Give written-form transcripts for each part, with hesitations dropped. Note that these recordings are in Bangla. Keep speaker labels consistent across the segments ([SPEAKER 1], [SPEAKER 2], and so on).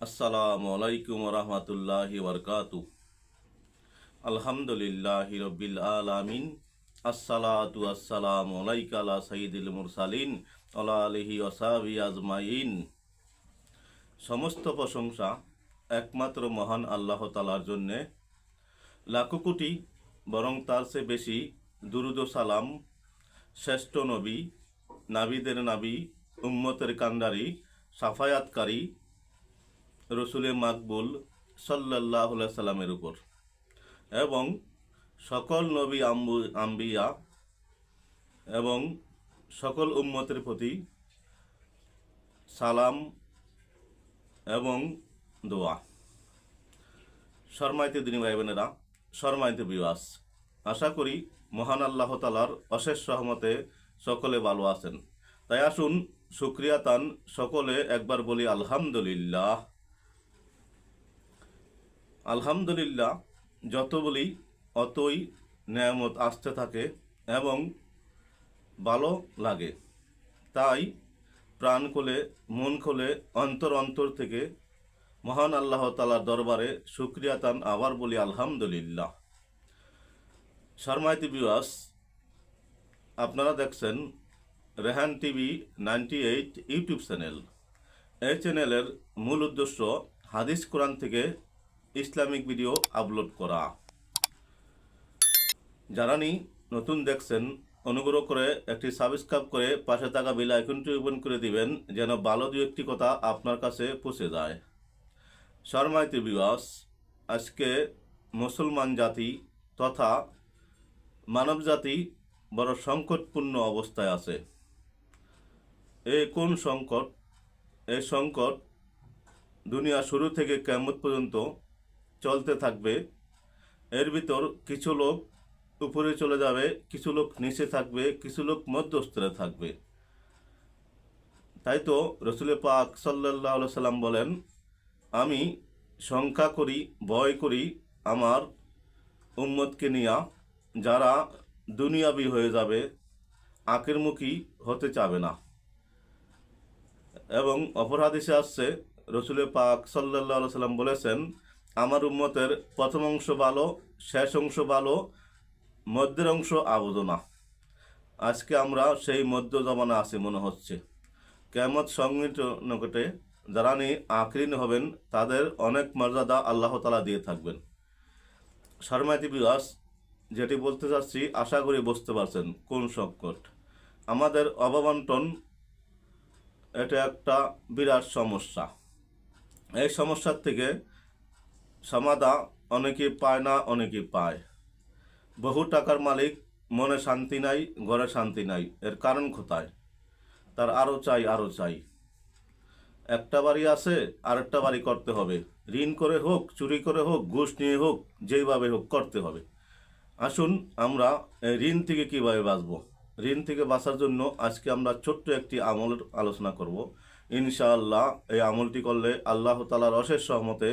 [SPEAKER 1] আসসালামু আলাইকুম রহমতুল্লাহি বরকাতু। আলহামদুলিল্লাহি রব্বিল আলামিন। আসসালাতু আসসালামু আলাইকা আলা সাইয়্যিদিল মুরসালিন আলা আলিহি ওয়া সাহবিহি আজমাইন। সমস্ত প্রশংসা একমাত্র মহান আল্লাহ তাআলার জন্যে, লাখো কোটি বরং তার চেয়ে বেশি দুরুদ ও সালাম শ্রেষ্ঠ নবী, নাবিদের নাবী, উম্মতের কান্ডারি, সাফায়াতকারী রসুলে মাকবুল সাল্লাল্লাহু আলাইহি সাল্লামের উপর এবং সকল নবী আম্বিয়া এবং সকল উম্মতের প্রতি সালাম এবং দোয়া। সম্মানিত দিনী ভাই বোনেরা, সম্মানিত বিওয়াস, আশা করি মহান আল্লাহ তাআলার অশেষ রহমতে সকলে ভালো আছেন। তাই আসুন শুকরিয়া তান সকলে একবার বলি আলহামদুলিল্লাহ। আলহামদুলিল্লাহ যত বলি অতই নেয়ামত আসতে থাকে এবং ভালো লাগে। তাই প্রাণ খুলে, মন খুলে, অন্তর অন্তর থেকে মহান আল্লাহ তাআলার দরবারে শুকরিয়া তান আবার বলি আলহামদুলিল্লাহ। সম্মানিত ভিউয়ার্স, আপনারা দেখছেন রেহান টিভি 98 ইউটিউব চ্যানেল। এই চ্যানেলের মূল উদ্দেশ্য হাদিস কোরআন থেকে ইসলামিক ভিডিও আপলোড করা। যারা নতুন দেখছেন অনুগ্রহ করে একটি সাবস্ক্রাইব করে পাশে থাকা বেল আইকনটি ওপেন করে দিবেন, যেন ভালো দু একটি কথা আপনার কাছে পৌঁছে যায়। সম্মানিত ভিউয়ার্স, আজকে মুসলমান জাতি তথা মানব জাতি বড় সংকটপূর্ণ অবস্থায় আছে। এই কোন সংকট? এই সংকট দুনিয়া শুরু থেকে কিয়ামত পর্যন্ত চলতে থাকবে। এর ভিতর কিছু লোক উপরে চলে যাবে, কিছু লোক নিচে থাকবে, কিছু লোক মধ্যস্থলে থাকবে। তাই তো রসুল পাক সাল্লাল্লাহু আলাইহি সাল্লাম বলেন, আমি শঙ্কা করি, ভয় করি আমার উম্মতকে নিয়া, যারা দুনিয়াবি হয়ে যাবে, আঁকেরমুখী হতে চাবে না। এবং অপর হাদিসে আসছে রসুল পাক সাল্লাল্লাহু আলাইহি সাল্লাম বলেছেন, আমার উম্মতের প্রথম অংশ ভালো, শেষ অংশ ভালো, মধ্যের অংশ আবুদো না। আজকে আমরা সেই মধ্য জমানা আছি মনে হচ্ছে। কিয়ামত সংঘটে যারা আঁকরিন হবেন তাদের অনেক মর্যাদা আল্লাহ তাআলা দিয়ে থাকবেন। সম্মানিত ভিউয়ার্স, যেটি বলতে চাচ্ছি আশা করি বুঝতে পারছেন কোন সংকট। আমাদের অববন্টন এটা একটা বিরাট সমস্যা। এই সমস্যার থেকে সমাধান অনেকে পায় না, অনেকে পায়। বহু টাকার মালিক, মনে শান্তি নাই, ঘরে শান্তি নাই। এর কারণ কোথায়? তার আরও চাই, আরও চাই। একটা বাড়ি আছে, আরেকটা বাড়ি করতে হবে। ঋণ করে হোক, চুরি করে হোক, ঘুষ নিয়ে হোক, যেইভাবে হোক করতে হবে। আসুন আমরা এই ঋণ থেকে কীভাবে বাঁচব, ঋণ থেকে বাঁচার জন্য আজকে আমরা ছোট্ট একটি আমলের আলোচনা করব। ইনশাআল্লাহ এই আমলটি করলে আল্লাহ তাআলার অশেষ রহমতে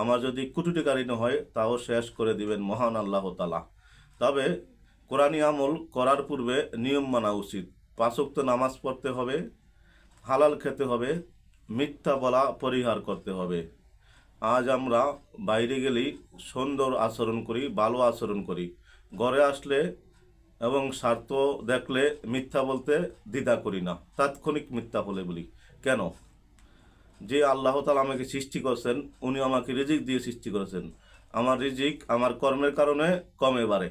[SPEAKER 1] আমার যদি কোটি টাকা ঋণ হয় তাও শেষ করে দিবেন মহান আল্লাহ তাআলা। তবে কোরআনী আমল করার পূর্বে নিয়ম মানা উচিত। 5 ওয়াক্ত নামাজ পড়তে হবে, হালাল খেতে হবে, মিথ্যা বলা পরিহার করতে হবে। আজ আমরা বাইরে গেলেই সুন্দর আচরণ করি, ভালো আচরণ করি। ঘরে আসলে এবং স্বার্থ দেখলে মিথ্যা বলতে দ্বিধা করি না, তাৎক্ষণিক মিথ্যা বলি। কেন? যে আল্লাহ তাআলা আমাকে সৃষ্টি করেছেন, উনি আমাকে রিজিক দিয়ে সৃষ্টি করেছেন। আমার রিজিক আমার কর্মের কারণে কমে বাড়ে।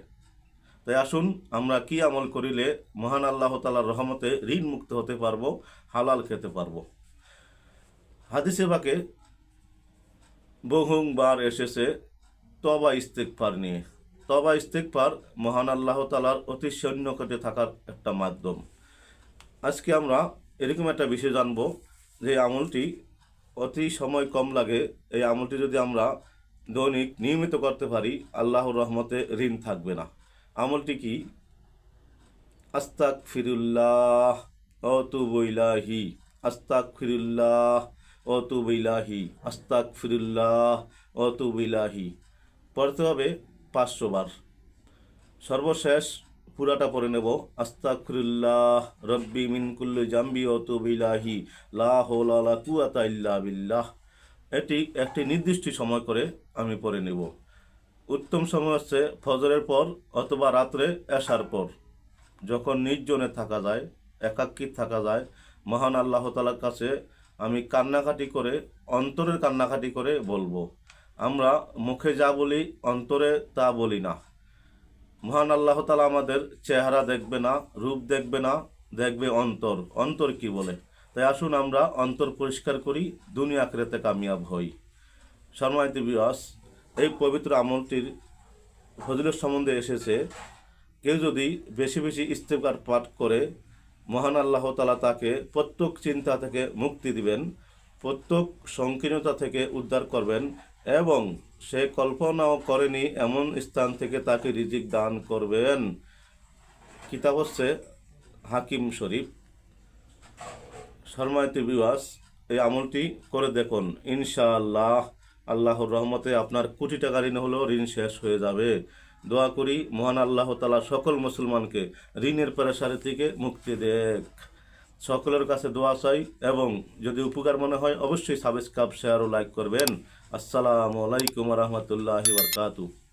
[SPEAKER 1] তাই আসুন আমরা কি আমল করিলে মহান আল্লাহ তাআলার রহমতে ঋণ মুক্ত হতে পারবো, হালাল খেতে পারবো। হাদিসে পাকে বহুবার এসেছে তওবা ইস্তেগফার নিয়ে। তওবা ইস্তেগফার মহান আল্লাহ তাআলার অতি সন্নিকটে থাকার একটা মাধ্যম। আজকে আমরা এরকম একটা বিষয় জানবো যে আমলটি অতি সময় কম লাগে। এই আমলটি যদি আমরা দৈনিক নিয়মিত করতে পারি, আল্লাহর রহমতে ঋণ থাকবে না। আমলটি কি? আস্তাগফিরুল্লাহ ওয়া আতুবু ইলাইহি, আস্তাগফিরুল্লাহ ওয়া আতুবু ইলাইহি, আস্তাগফিরুল্লাহ ওয়া আতুবু ইলাইহি পড়তে হবে 500 বার। সর্বশেষ পুরাটা পড়ে নেব। আস্তাগফিরুল্লাহ রব্বি মিন কুল্লি জামবি ওয়া আতুবু ইলাইহি, লা হাওলা ওয়ালা কুওয়াতা ইল্লা বিল্লাহ। এটি একটি নির্দিষ্ট সময় করে আমি পড়ে নেব। উত্তম সময় হচ্ছে ফজরের পর অথবা রাত্রে এশার পর, যখন নির্জনে থাকা যায়, একাকী থাকা যায়। মহান আল্লাহ তাআলার কাছে আমি কান্নাকাটি করে, অন্তরের কান্নাকাটি করে বলবো। আমরা মুখে যা বলি অন্তরে তা বলি না। মহান আল্লাহ তাআলা আমাদের চেহারা দেখবে না, রূপ দেখবে না, দেখবে অন্তর। অন্তর কি বলে। তাই আসুন আমরা অন্তর পরিষ্কার করি, দুনিয়া আখিরাতে কামিয়াব হই। সম্মানিত ভিউয়ার্স, এই পবিত্র আমলটির ফজিলত সম্বন্ধে এসেছে, কেউ যদি বেশি বেশি ইস্তেগফার পাঠ করে, মহান আল্লাহ তাআলা তাকে প্রত্যেক চিন্তা থেকে মুক্তি দিবেন, প্রত্যেক সংকীর্ণতা থেকে উদ্ধার করবেন এবং সে কল্পনাও করেনি এমন স্থান থেকে তাকে রিজিক দান করবেন। কিতাব হচ্ছে হাকিম শরীফ। সম্মানিত ভিউয়ার্স, এই আমলটি করে দেখুন, ইনশাআল্লাহ আল্লাহর রহমতে আপনার কোটি টাকা ঋণ হলেও ঋণ শেষ হয়ে যাবে। দোয়া করি মহান আল্লাহ তাআলা সকল মুসলমানকে ঋণের পেরেশানি থেকে মুক্তি দেখ। সকলের কাছে দোয়া চাই এবং যদি উপকার মনে হয় অবশ্যই সাবস্ক্রাইব, শেয়ার ও লাইক করবেন। আসসালামু আলাইকুম ওয়া রাহমাতুল্লাহি ওয়া বারাকাতুহু।